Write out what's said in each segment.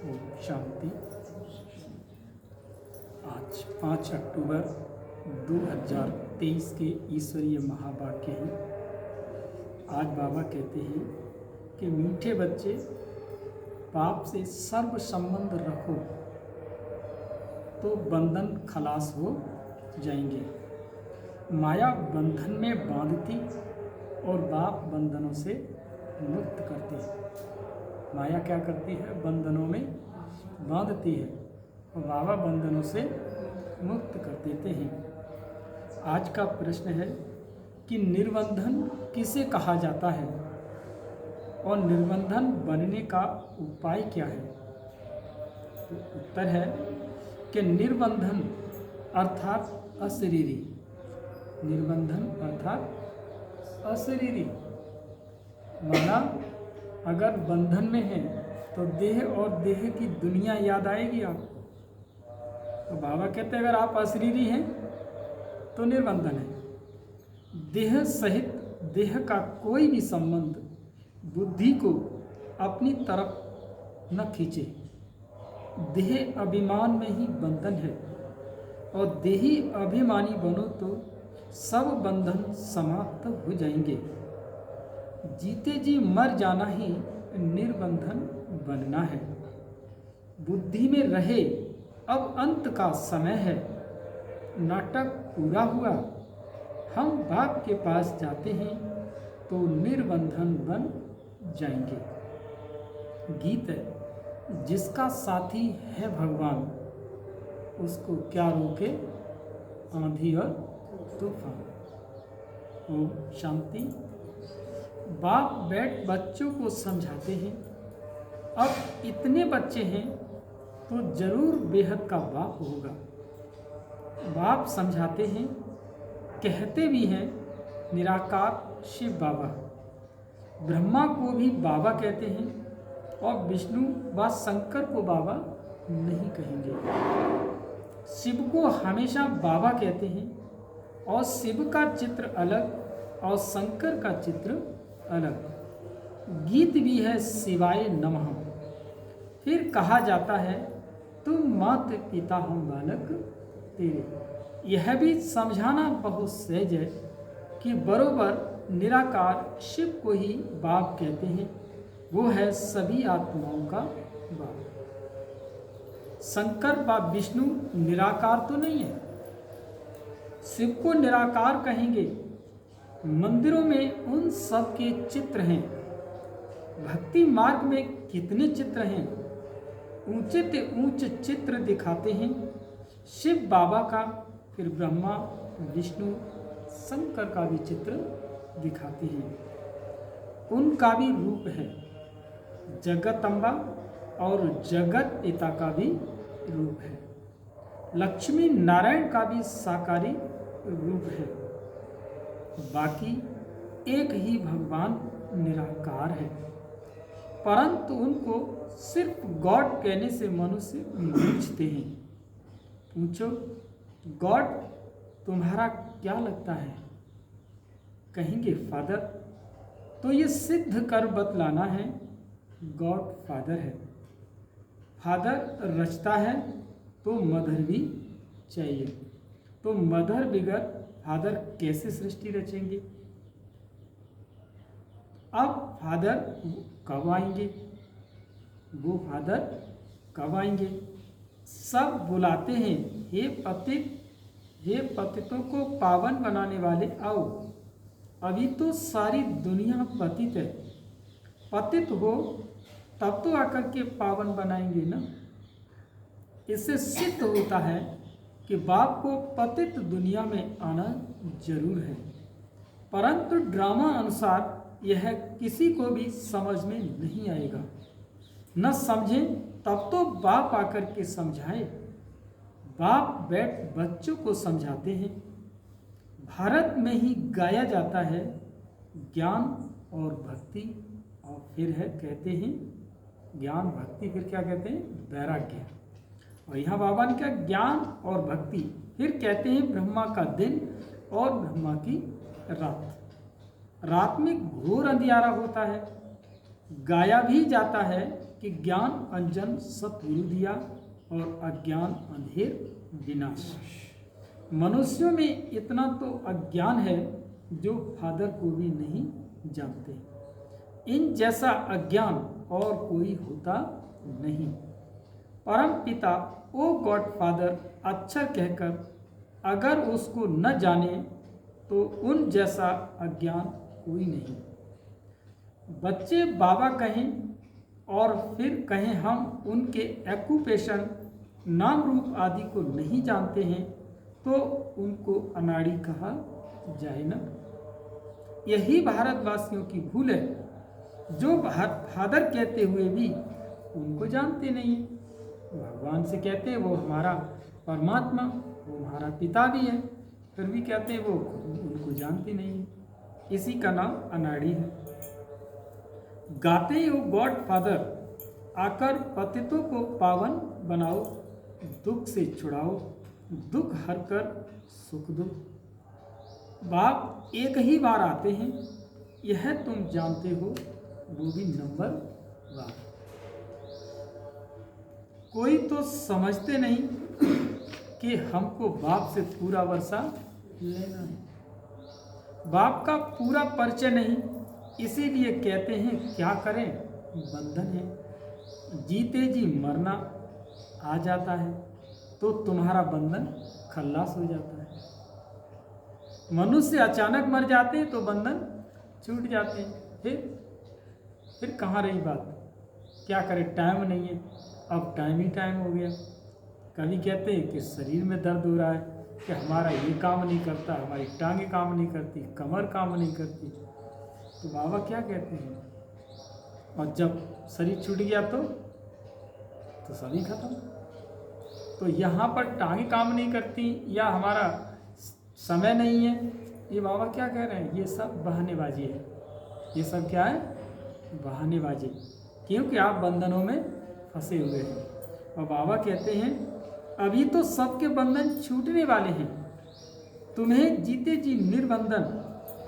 ओम शांति। आज 5 अक्टूबर 2023 के ईश्वरीय महावाक्य हैं। आज बाबा कहते हैं कि मीठे बच्चे, पाप से सर्व संबंध रखो तो बंधन खलास हो जाएंगे। माया बंधन में बांधती और बाप बंधनों से मुक्त करते हैं। माया क्या करती है? बंधनों में बांधती है और बाबा बंधनों से मुक्त कर देते हैं। आज का प्रश्न है कि निर्बंधन किसे कहा जाता है और निर्बंधन बनने का उपाय क्या है? तो उत्तर है कि निर्बंधन अर्थात अशरीरी। निर्बंधन अर्थात अशरीरी। माना अगर बंधन में है तो देह और देह की दुनिया याद आएगी आपको। तो बाबा कहते हैं अगर आप अशरीरी हैं तो निर्बंधन है। देह सहित देह का कोई भी संबंध बुद्धि को अपनी तरफ न खींचे। देह अभिमान में ही बंधन है और देही अभिमानी बनो तो सब बंधन समाप्त हो जाएंगे। जीते जी मर जाना ही निर्बंधन बनना है। बुद्धि में रहे अब अंत का समय है। नाटक पूरा हुआ, हम बाप के पास जाते हैं तो निर्बंधन बन जाएंगे। गीत है, जिसका साथी है भगवान उसको क्या रोके आंधी और तूफान। ओम शांति। बाप बैठ बच्चों को समझाते हैं। अब इतने बच्चे हैं तो जरूर बेहद का बाप होगा। बाप समझाते हैं, कहते भी हैं निराकार शिव बाबा। ब्रह्मा को भी बाबा कहते हैं और विष्णु व शंकर को बाबा नहीं कहेंगे। शिव को हमेशा बाबा कहते हैं और शिव का चित्र अलग और शंकर का चित्र अलग। गीत भी है शिवाय नमः। फिर कहा जाता है तुम मात पिता हो बालक तेरे। यह भी समझाना बहुत सहज है कि बरोबर निराकार शिव को ही बाप कहते हैं। वो है सभी आत्माओं का बाप। शंकर व विष्णु निराकार तो नहीं है। शिव को निराकार कहेंगे। मंदिरों में उन सब के चित्र हैं। भक्ति मार्ग में कितने चित्र हैं। ऊंचे ते ऊंचे चित्र दिखाते हैं शिव बाबा का। फिर ब्रह्मा विष्णु शंकर का भी चित्र दिखाते हैं। उनका भी रूप है। जगत अम्बा और जगत पिता का भी रूप है। लक्ष्मी नारायण का भी साकारी रूप है। बाकी एक ही भगवान निराकार है, परंतु उनको सिर्फ गॉड कहने से मनुष्य पूछते हैं। पूछो गॉड तुम्हारा क्या लगता है? कहेंगे फादर। तो ये सिद्ध कर बतलाना है गॉड फादर है। फादर रचता है तो मदर भी चाहिए। तो मदर बिगर फादर कैसे सृष्टि रचेंगे? अब फादर कब आएंगे? वो फादर कब आएंगे? सब बुलाते हैं, हे पतित, हे पतितों को पावन बनाने वाले आओ। अभी तो सारी दुनिया पतित है। पतित हो तब तो आकर के पावन बनाएंगे ना। इससे सिद्ध होता है कि बाप को पतित दुनिया में आना जरूर है, परंतु ड्रामा अनुसार यह किसी को भी समझ में नहीं आएगा। न समझें तब तो बाप आकर के समझाए। बाप बैठ बच्चों को समझाते हैं। भारत में ही गाया जाता है ज्ञान और भक्ति। और फिर है कहते हैं ज्ञान भक्ति, फिर क्या कहते हैं? वैराग्य। और यहाँ बाबा ने क्या? ज्ञान और भक्ति। फिर कहते हैं ब्रह्मा का दिन और ब्रह्मा की रात। रात में घोर अंधियारा होता है, गाया भी जाता है कि ज्ञान अंजन सतगुरु दिया और अज्ञान अंधेर विनाश। मनुष्यों में इतना तो अज्ञान है जो फादर को भी नहीं जानते। इन जैसा अज्ञान और कोई होता नहीं। परम पिता ओ गॉड फादर अक्षर कहकर अगर उसको न जाने तो उन जैसा अज्ञान कोई नहीं। बच्चे बाबा कहें और फिर कहें हम उनके एक्यूपेशन नाम रूप आदि को नहीं जानते हैं तो उनको अनाड़ी कहा जाए न। यही भारतवासियों की भूल है जो फादर कहते हुए भी उनको जानते नहीं है। भगवान से कहते हैं वो हमारा परमात्मा, वो हमारा पिता भी है, फिर भी कहते हैं वो उनको जानते नहीं है। इसी का नाम अनाड़ी है। गाते हो गॉड फादर आकर पतितों को पावन बनाओ, दुख से छुड़ाओ, दुख हर कर सुख दो। बाप एक ही बार आते हैं, यह तुम जानते हो, वो भी नंबर बार। कोई तो समझते नहीं कि हमको बाप से पूरा वर्षा लेना है। बाप का पूरा परिचय नहीं, इसीलिए कहते हैं क्या करें बंधन है। जीते जी मरना आ जाता है तो तुम्हारा बंधन खल्लास हो जाता है। मनुष्य अचानक मर जाते हैं तो बंधन छूट जाते हैं। फिर कहाँ रही बात, क्या करें, टाइम नहीं है। अब टाइम ही टाइम हो गया। कभी कहते हैं कि शरीर में दर्द हो रहा है, कि हमारा ये काम नहीं करता, हमारी टांगें काम नहीं करती, कमर काम नहीं करती। तो बाबा क्या कहते हैं, और जब शरीर छूट गया तो सभी खत्म। तो यहाँ पर टांगें काम नहीं करती या हमारा समय नहीं है, ये बाबा क्या कह रहे हैं, ये सब बहानेबाजी है। ये सब क्या है, बहानेबाजी, क्योंकि आप बंधनों में फंसे हुए हैं। और बाबा कहते हैं अभी तो सबके बंधन छूटने वाले हैं, तुम्हें जीते जी निर्बंधन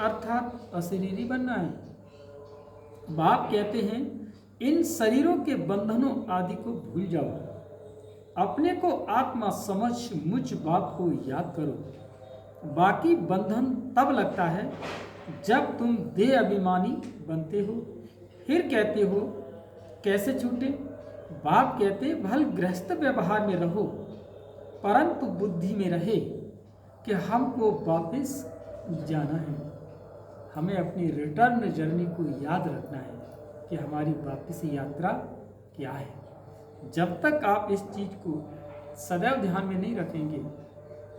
अर्थात अशरीरी बनना है। बाप कहते हैं इन शरीरों के बंधनों आदि को भूल जाओ, अपने को आत्मा समझ मुझ बाप को याद करो। बाकी बंधन तब लगता है जब तुम देह अभिमानी बनते हो। फिर कहते हो कैसे छूटे। बाप कहते भल गृहस्थ व्यवहार में रहो, परंतु बुद्धि में रहे कि हमको वापस जाना है। हमें अपनी रिटर्न जर्नी को याद रखना है कि हमारी वापसी यात्रा क्या है। जब तक आप इस चीज़ को सदैव ध्यान में नहीं रखेंगे,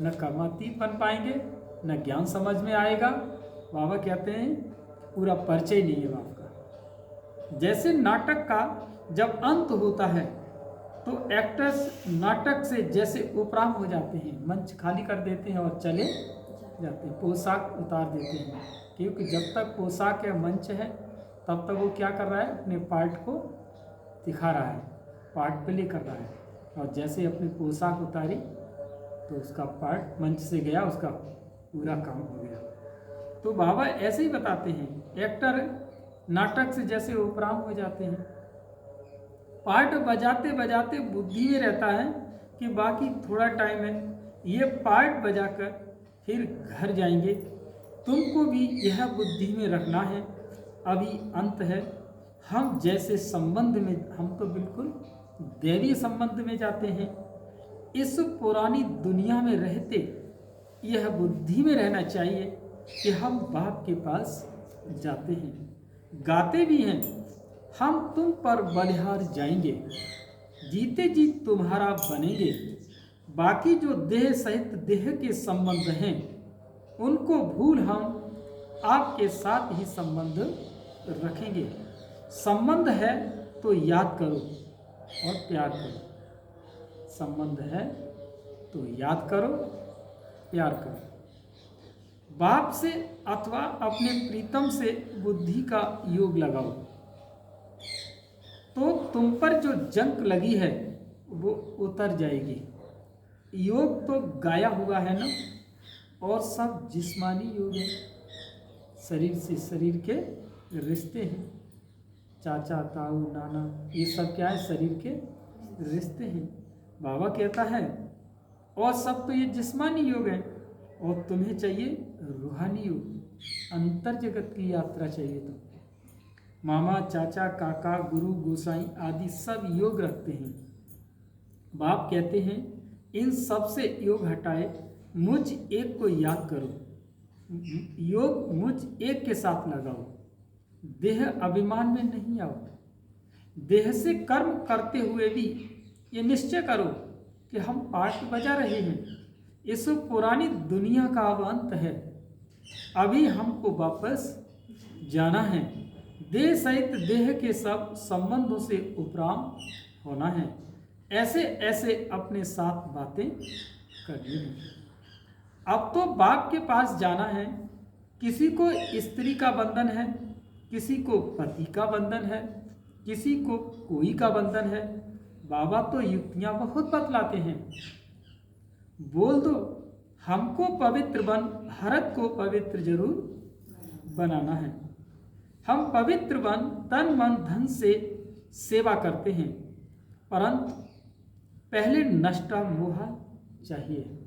न कर्मातीत बन पाएंगे, न ज्ञान समझ में आएगा। बाबा कहते हैं पूरा परिचय नहीं है बाप का। जैसे नाटक का जब अंत होता है तो एक्टर्स नाटक से जैसे उपराम हो जाते हैं, मंच खाली कर देते हैं और चले जाते हैं, पोशाक उतार देते हैं। क्योंकि जब तक पोशाक या मंच है तब तक वो क्या कर रहा है, अपने पार्ट को दिखा रहा है, पार्ट प्ले कर रहा है। और जैसे अपनी पोशाक उतारी तो उसका पार्ट मंच से गया, उसका पूरा काम हो गया। तो बाबा ऐसे ही बताते हैं, एक्टर नाटक से जैसे उपराम हो जाते हैं, पार्ट बजाते बजाते बुद्धि में रहता है कि बाकी थोड़ा टाइम है, ये पार्ट बजाकर फिर घर जाएंगे। तुमको भी यह बुद्धि में रखना है, अभी अंत है। हम जैसे संबंध में, हम तो बिल्कुल दैवीय संबंध में जाते हैं। इस पुरानी दुनिया में रहते यह बुद्धि में रहना चाहिए कि हम बाप के पास जाते हैं। गाते भी हैं हम तुम पर बलिहार जाएंगे, जीते जी तुम्हारा बनेंगे। बाकी जो देह सहित देह के संबंध हैं उनको भूल हम आपके साथ ही संबंध रखेंगे। संबंध है तो याद करो और प्यार करो। संबंध है तो याद करो, प्यार करो। बाप से अथवा अपने प्रीतम से बुद्धि का योग लगाओ तो तुम पर जो जंक लगी है वो उतर जाएगी। योग तो गाया हुआ है ना, और सब जिस्मानी योग है, शरीर से शरीर के रिश्ते हैं। चाचा, ताऊ, नाना, ये सब क्या है? शरीर के रिश्ते हैं। बाबा कहता है और सब तो ये जिस्मानी योग है और तुम्हें चाहिए रूहानी योग, अंतर जगत की यात्रा चाहिए। तो मामा, चाचा, काका, गुरु, गोसाई आदि सब योग रखते हैं। बाप कहते हैं इन सब से योग हटाए मुझ एक को याद करो, योग मुझ एक के साथ लगाओ, देह अभिमान में नहीं आओ। देह से कर्म करते हुए भी ये निश्चय करो कि हम पार्ट बजा रहे हैं। इस पुरानी दुनिया का अब अंत है, अभी हमको वापस जाना है। देह सहित देह के सब संबंधों से उपराम होना है। ऐसे ऐसे अपने साथ बातें करनी है। अब तो बाप के पास जाना है। किसी को स्त्री का बंधन है, किसी को पति का बंधन है, किसी को कोई का बंधन है। बाबा तो युक्तियां बहुत बतलाते हैं। बोल दो हमको पवित्र बन, भारत को पवित्र जरूर बनाना है। हम पवित्र बन तन मन धन से सेवा करते हैं, परंतु पहले नष्टा मोह चाहिए।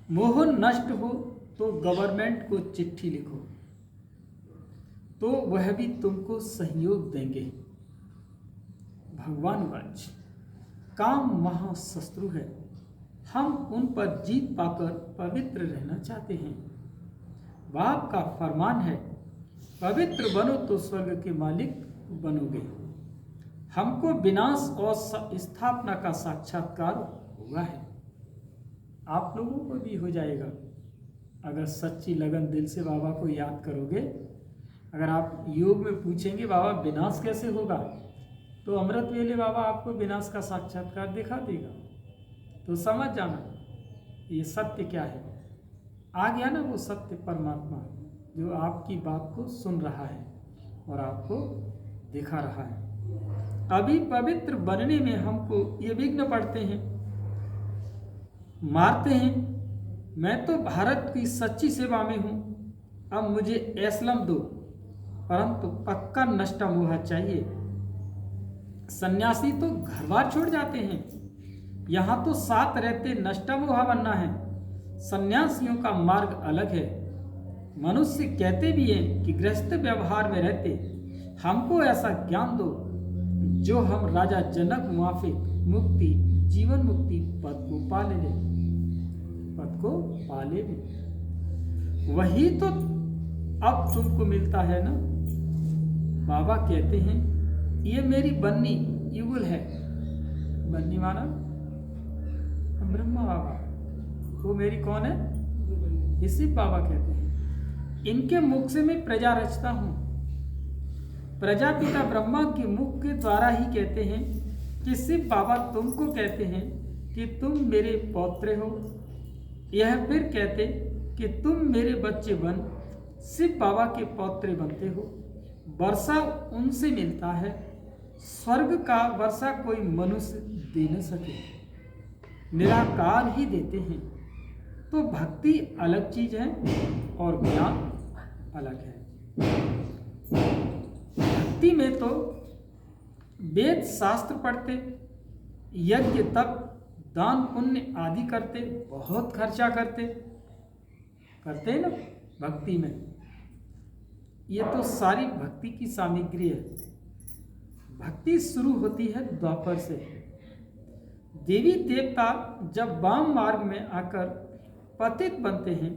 मोह नष्ट हो तो गवर्नमेंट को चिट्ठी लिखो, तो वह भी तुमको सहयोग देंगे। भगवान वंश काम महाशत्रु है, हम उन पर जीत पाकर पवित्र रहना चाहते हैं। बाप का फरमान है पवित्र बनो तो स्वर्ग के मालिक बनोगे। हमको विनाश और स्थापना का साक्षात्कार हुआ है, आप लोगों को भी हो जाएगा अगर सच्ची लगन दिल से बाबा को याद करोगे। अगर आप योग में पूछेंगे बाबा विनाश कैसे होगा, तो अमृत वेले बाबा आपको विनाश का साक्षात्कार दिखा देगा। तो समझ जाना ये सत्य क्या है। आ गया ना वो सत्य परमात्मा जो आपकी बात को सुन रहा है और आपको दिखा रहा है। अभी पवित्र बनने में हमको ये विघ्न पड़ते हैं, मारते हैं। मैं तो भारत की सच्ची सेवा में हूँ, अब मुझे एस्लम दो, परंतु पक्का नष्टा मोह चाहिए। सन्यासी तो घर बार छोड़ जाते हैं, यहाँ तो साथ रहते नष्टा मोह बनना है। सन्यासियों का मार्ग अलग है। मनुष्य कहते भी हैं कि गृहस्थ व्यवहार में रहते हमको ऐसा ज्ञान दो जो हम राजा जनक मुआफिक मुक्ति जीवन मुक्ति पद को पाले ले, पद को पाले ले। वही तो अब तुमको मिलता है ना। बाबा कहते हैं ये मेरी बन्नी युगल है। बन्नी माना ब्रह्मा बाबा, वो मेरी कौन है? इसी बाबा कहते हैं इनके मुख से मैं प्रजा रचता हूँ। प्रजापिता ब्रह्मा के मुख के द्वारा ही कहते हैं कि शिव बाबा तुमको कहते हैं कि तुम मेरे पौत्र हो। यह फिर कहते कि तुम मेरे बच्चे बन शिव बाबा के पौत्र बनते हो। वर्षा उनसे मिलता है, स्वर्ग का वर्षा कोई मनुष्य दे न सके, निराकार ही देते हैं। तो भक्ति अलग चीज है और ज्ञान अलग है। भक्ति में तो वेद शास्त्र पढ़ते, यज्ञ तप दान पुण्य आदि करते, बहुत खर्चा करते हैं ना भक्ति में। ये तो सारी भक्ति की सामग्री है। भक्ति शुरू होती है द्वापर से। देवी देवता जब वाम मार्ग में आकर पतित बनते हैं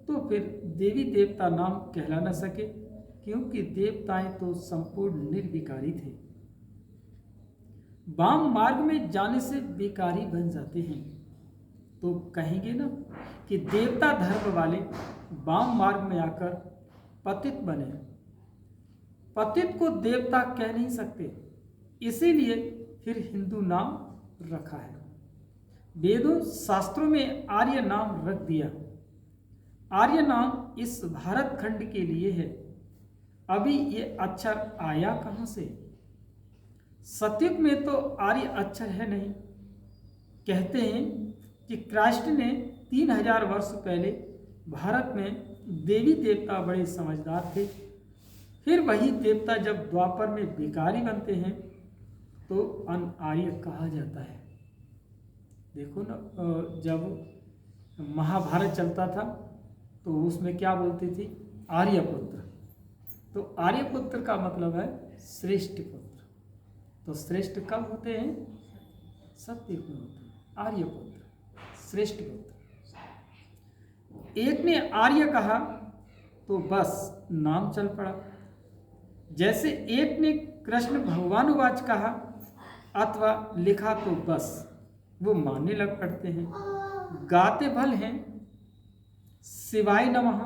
तो फिर देवी देवता नाम कहला न सके, क्योंकि देवताएं तो संपूर्ण निर्विकारी थे। वाम मार्ग में जाने से विकारी बन जाते हैं। तो कहेंगे ना कि देवता धर्म वाले वाम मार्ग में आकर पतित बने। पतित को देवता कह नहीं सकते, इसीलिए फिर हिंदू नाम रखा है। वेदों शास्त्रों में आर्य नाम रख दिया। आर्य नाम इस भारत खंड के लिए है। अभी ये अक्षर आया कहाँ से? सतयुग में तो आर्य अक्षर है नहीं। कहते हैं कि क्राइस्ट ने 3000 वर्ष पहले भारत में देवी देवता बड़े समझदार थे, फिर वही देवता जब द्वापर में भिखारी बनते हैं तो अनार्य कहा जाता है। देखो ना, जब महाभारत चलता था तो उसमें क्या बोलती थी? आर्यपुत्र। तो आर्यपुत्र का मतलब है श्रेष्ठ पुत्र। तो श्रेष्ठ कब होते हैं? सतयुग में होते हैं आर्यपुत्र, श्रेष्ठ पुत्र। एक ने आर्य कहा तो बस नाम चल पड़ा। जैसे एक ने कृष्ण भगवानुवाच कहा अथवा लिखा तो बस वो मानने लग पड़ते हैं। गाते भल हैं शिवाय नमः,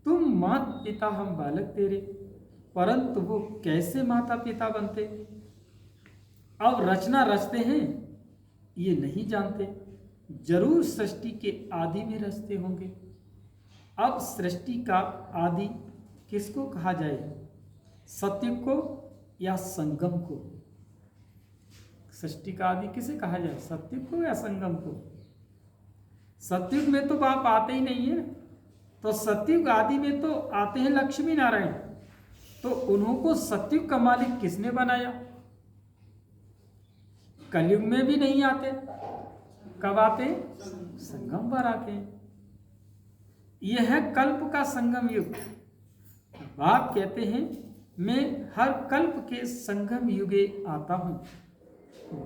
तुम मात पिता हम बालक तेरे, परंतु वो कैसे माता पिता बनते? अब रचना रचते हैं ये नहीं जानते, जरूर सृष्टि के आदि में रचते होंगे। अब सृष्टि का आदि किसको कहा जाए? सत्युग को या संगम को? सृष्टि का आदि किसे कहा जाए? सत्युग को या संगम को? सत्युग में तो बाप आते ही नहीं है, तो सत्युग आदि में तो आते हैं लक्ष्मी नारायण। तो उन्हों को सत्युग का मालिक किसने बनाया? कलयुग में भी नहीं आते। कब आते? संगम पर आते। यह है कल्प का संगम युग। बाप कहते हैं मैं हर कल्प के संगम युगे आता हूं,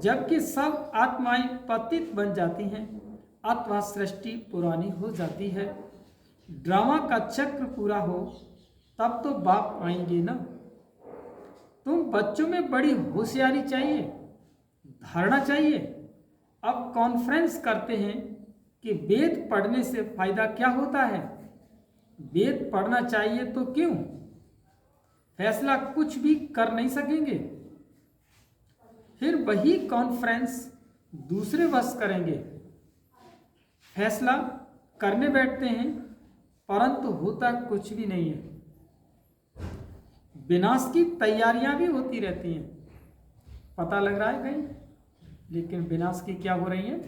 जबकि सब आत्माएं पतित बन जाती हैं अथवा सृष्टि पुरानी हो जाती है। ड्रामा का चक्र पूरा हो तब तो बाप आएंगे ना। तुम बच्चों में बड़ी होशियारी चाहिए, धारणा चाहिए। अब कॉन्फ्रेंस करते हैं कि वेद पढ़ने से फायदा क्या होता है? वेद पढ़ना चाहिए तो क्यों? फैसला कुछ भी कर नहीं सकेंगे। फिर वही कॉन्फ्रेंस दूसरे बस करेंगे, फैसला करने बैठते हैं, परंतु होता कुछ भी नहीं है। विनाश की तैयारियां भी होती रहती हैं, पता लग रहा है कहीं, लेकिन विनाश की क्या हो रही हैं?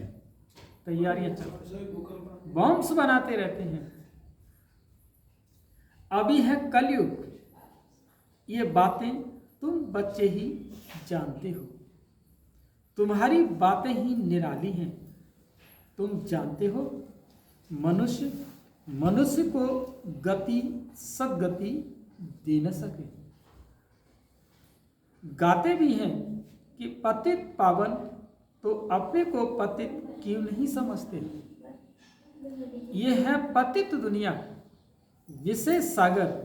तैयारियां चल रही, बॉम्ब्स बनाते रहते हैं। अभी है कलयुग, ये बातें तुम बच्चे ही जानते हो। तुम्हारी बातें ही निराली हैं। तुम जानते हो मनुष्य को गति सदगति दे न सके। गाते भी हैं कि पतित पावन, तो अपने को पतित क्यों नहीं समझते? ये है पतित दुनिया, विषय सागर,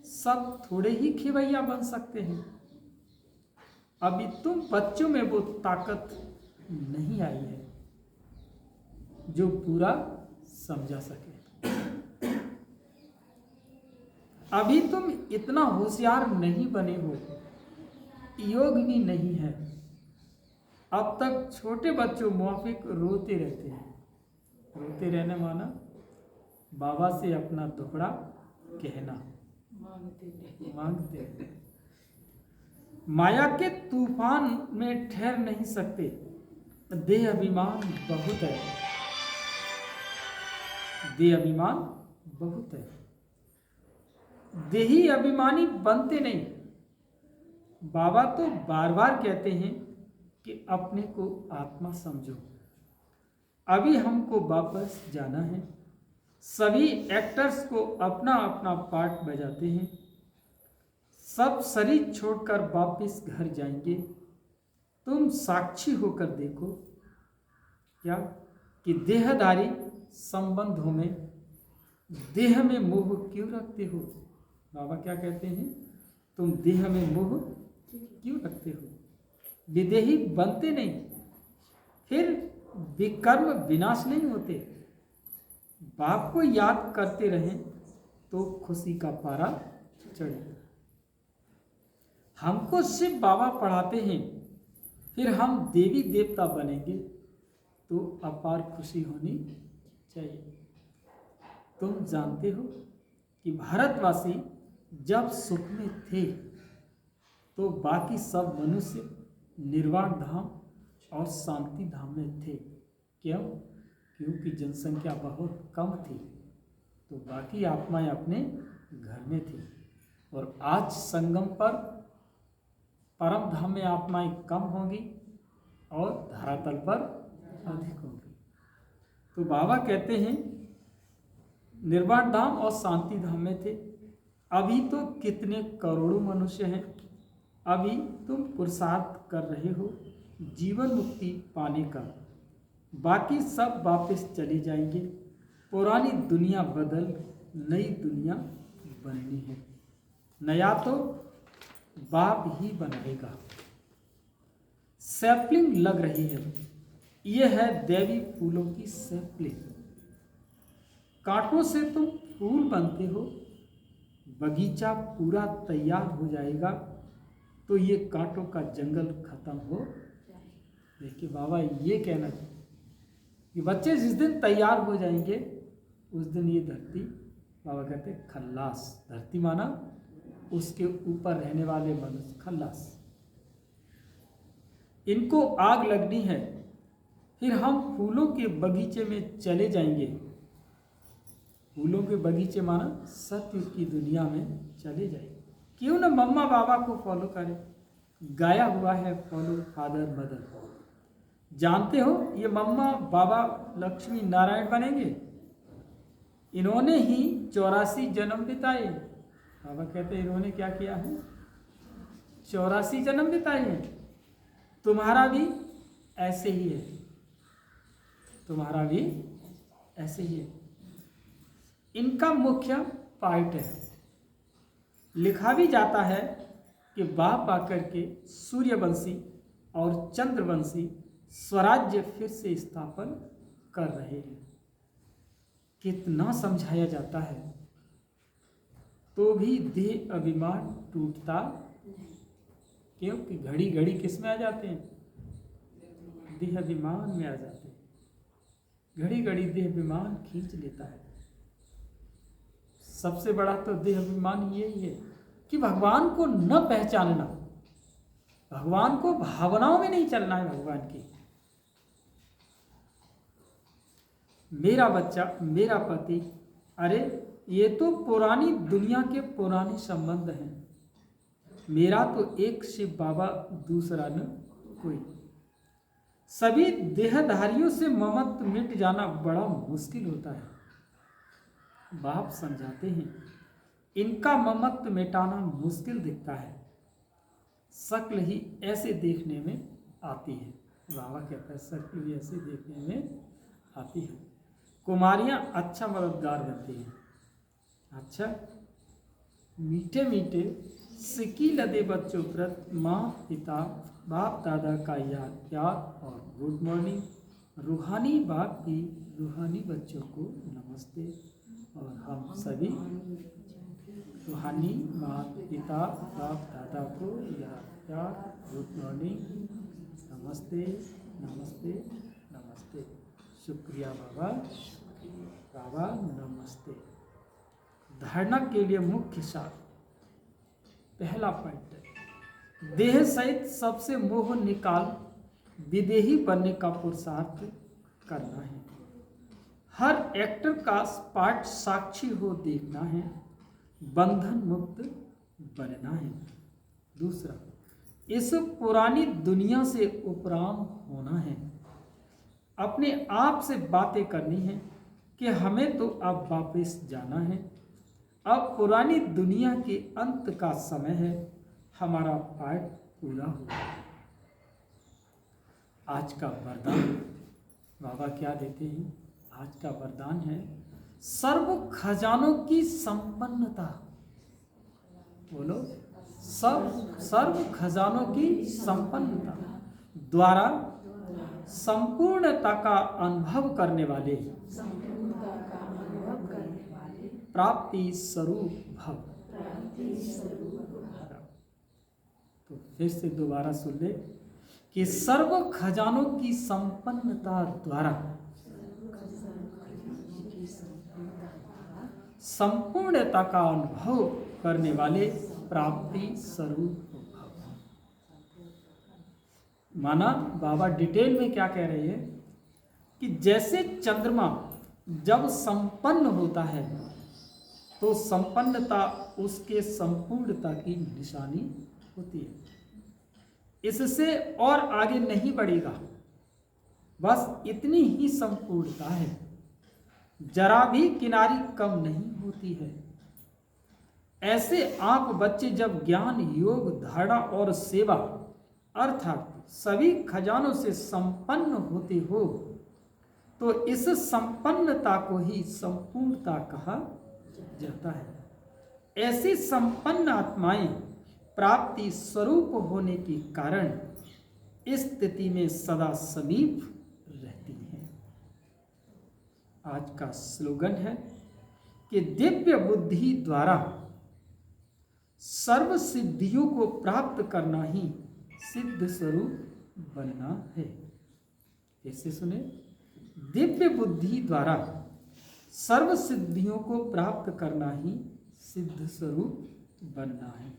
सब थोड़े ही खेवैया बन सकते हैं। अभी तुम बच्चों में वो ताकत नहीं आई है जो पूरा समझा सके। अभी तुम इतना होशियार नहीं बने हो, योग भी नहीं है। अब तक छोटे बच्चों मुआफिक रोते रहते हैं। रोते रहने माना बाबा से अपना दुखड़ा कहना, मांगते। माया के तूफान में ठहर नहीं सकते, देह अभिमान बहुत है। देह अभिमान बहुत है, देही अभिमानी बनते नहीं। बाबा तो बार बार कहते हैं कि अपने को आत्मा समझो। अभी हमको वापस जाना है। सभी एक्टर्स को अपना अपना पार्ट बजाते हैं। सब शरीर छोड़कर वापस घर जाएंगे। तुम साक्षी होकर देखो क्या कि देहधारी संबंधों में देह में मोह क्यों रखते हो? बाबा क्या कहते हैं? तुम देह में मोह क्यों रखते हो? विदेही बनते नहीं, फिर विकर्म विनाश नहीं होते। बाप को याद करते रहें तो खुशी का पारा चढ़े। हमको सिर्फ बाबा पढ़ाते हैं, फिर हम देवी देवता बनेंगे तो अपार खुशी होनी चाहिए। तुम जानते हो कि भारतवासी जब सुख में थे तो बाकी सब मनुष्य निर्वाण धाम और शांति धाम में थे। क्यों? क्योंकि जनसंख्या बहुत कम थी, तो बाकी आत्माएं अपने घर में थी। और आज संगम पर परम धाम में आत्माएं कम होंगी और धरातल पर अधिक होंगी। तो बाबा कहते हैं निर्वाण धाम और शांति धाम में थे, अभी तो कितने करोड़ों मनुष्य हैं, अभी तुम पुरुषार्थ कर रहे हो जीवन मुक्ति पाने का, बाकी सब वापस चले जाएंगे। पुरानी दुनिया बदल नई दुनिया बननी है, नया तो बाप ही बनाएगा। सैपलिंग लग रही है, यह है देवी फूलों की सैपलिंग। कांटों से तुम फूल बनते हो, बगीचा पूरा तैयार हो जाएगा तो ये कांटों का जंगल खत्म हो। देखिए बाबा ये कहना कि बच्चे जिस दिन तैयार हो जाएंगे उस दिन ये धरती, बाबा कहते खल्लास, धरती माना उसके ऊपर रहने वाले मनुष्य खल्लास, इनको आग लगनी है, फिर हम फूलों के बगीचे में चले जाएंगे। फूलों के बगीचे माना सत्य की दुनिया में चले जाएंगे। क्यों ना मम्मा बाबा को फॉलो करें, गाया हुआ है फॉलो फादर मदर। जानते हो ये मम्मा बाबा लक्ष्मी नारायण बनेंगे, इन्होंने ही 84 जन्म बिताए। बाबा कहते हैं इन्होंने क्या किया है, 84 जन्म बिताए हैं। तुम्हारा भी ऐसे ही है, तुम्हारा भी ऐसे ही है। इनका मुख्य पार्ट है। लिखा भी जाता है कि बाप आकर के सूर्यवंशी और चंद्रवंशी स्वराज्य फिर से स्थापन कर रहे हैं। कितना समझाया जाता है तो भी देह अभिमान टूटता, क्योंकि घड़ी घड़ी किस में आ जाते हैं, देह अभिमान में आ जाते हैं। घड़ी घड़ी देह अभिमान खींच लेता है। सबसे बड़ा तो देह अभिमान यही है कि भगवान को न पहचानना, भगवान को भावनाओं में नहीं चलना है। भगवान की मेरा बच्चा, मेरा पति, अरे ये तो पुरानी दुनिया के पुराने संबंध हैं। मेरा तो एक शिव बाबा, दूसरा न कोई। सभी देहधारियों से ममत्व मिट जाना बड़ा मुश्किल होता है। बाप समझाते हैं इनका ममत्व मिटाना मुश्किल दिखता है, शक्ल ही ऐसे देखने में आती है। बाबा कहता है शक्ल भी ऐसे देखने में आती है। कुमारियाँ अच्छा मददगार बनती हैं। अच्छा मीठे मीठे सिकी लदे बच्चों प्रति माँ पिता बाप दादा का याद प्यार और गुड मॉर्निंग। रूहानी बाप की रूहानी बच्चों को नमस्ते। और हम सभी रूहानी माँ पिता बाप दादा को याद प्यार गुड मॉर्निंग, नमस्ते नमस्ते नमस्ते। शुक्रिया बाबा, बाबा नमस्ते। धारणा के लिए मुख्य सार पहला पॉइंट है, देह सहित सबसे मोह निकाल विदेही बनने का पुरुषार्थ करना है। हर एक्टर का पार्ट साक्षी हो देखना है, बंधन मुक्त बनना है। दूसरा, इस पुरानी दुनिया से उपराम होना है। अपने आप से बातें करनी है कि हमें तो अब वापस जाना है, अब पुरानी दुनिया के अंत का समय है, हमारा पार्ट पूरा हुआ। आज का वरदान बाबा क्या देते हैं? आज का वरदान है सर्व खजानों की संपन्नता। बोलो, सर्व खजानों की संपन्नता द्वारा संपूर्णता का अनुभव करने वाले प्राप्ति स्वरूप भव। तो फिर से दोबारा सुन ले कि सर्व खजानों की संपन्नता द्वारा संपूर्णता का अनुभव करने वाले प्राप्ति स्वरूप भव। माना बाबा डिटेल में क्या कह रहे हैं कि जैसे चंद्रमा जब संपन्न होता है तो संपन्नता उसके संपूर्णता की निशानी होती है। इससे और आगे नहीं बढ़ेगा, बस इतनी ही संपूर्णता है, जरा भी किनारी कम नहीं होती है। ऐसे आप बच्चे जब ज्ञान, योग, धारणा और सेवा अर्थात सभी खजानों से संपन्न होते हो, तो इस संपन्नता को ही संपूर्णता कहा जाता है। ऐसी संपन्न आत्माएं प्राप्ति स्वरूप होने के कारण इस स्थिति में सदा समीप रहती हैं। आज का स्लोगन है कि दिव्य बुद्धि द्वारा सर्व सिद्धियों को प्राप्त करना ही सिद्ध स्वरूप बनना है। कैसे सुने? दिव्य बुद्धि द्वारा सर्व सिद्धियों को प्राप्त करना ही सिद्ध स्वरूप बनना है।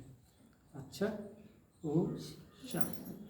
अच्छा, ओम शांति।